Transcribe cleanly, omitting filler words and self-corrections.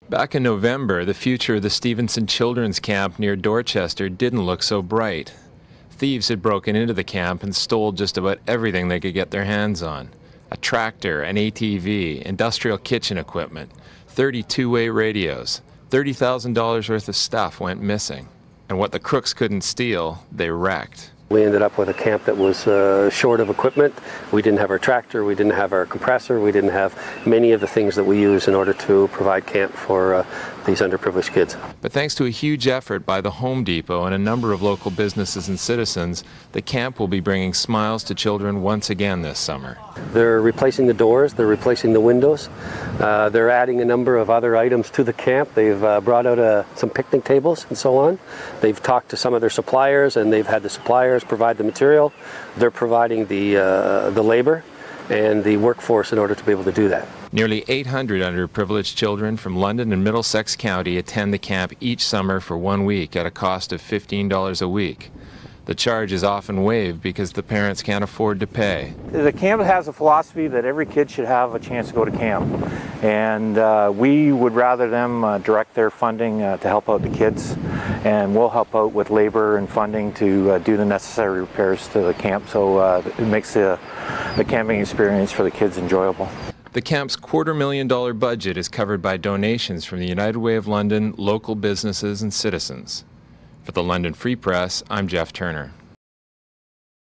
Back in November, the future of the Stevenson Children's Camp near Dorchester didn't look so bright. Thieves had broken into the camp and stole just about everything they could get their hands on. A tractor, an ATV, industrial kitchen equipment, 30 two-way radios. $30,000 worth of stuff went missing. And what the crooks couldn't steal, they wrecked. We ended up with a camp that was short of equipment. We didn't have our tractor, we didn't have our compressor, we didn't have many of the things that we use in order to provide camp for these underprivileged kids. But thanks to a huge effort by the Home Depot and a number of local businesses and citizens, the camp will be bringing smiles to children once again this summer. They're replacing the doors, they're replacing the windows, they're adding a number of other items to the camp. They've brought out some picnic tables and so on. They've talked to some of their suppliers and they've had the suppliers provide the material. They're providing the labor and the workforce in order to be able to do that. Nearly 800 underprivileged children from London and Middlesex County attend the camp each summer for 1 week at a cost of $15 a week. The charge is often waived because the parents can't afford to pay. The camp has a philosophy that every kid should have a chance to go to camp. And we would rather them direct their funding to help out the kids. And we'll help out with labor and funding to do the necessary repairs to the camp so it makes the camping experience for the kids enjoyable. The camp's $250,000 budget is covered by donations from the United Way of London, local businesses and citizens. For the London Free Press, I'm Jeff Turner.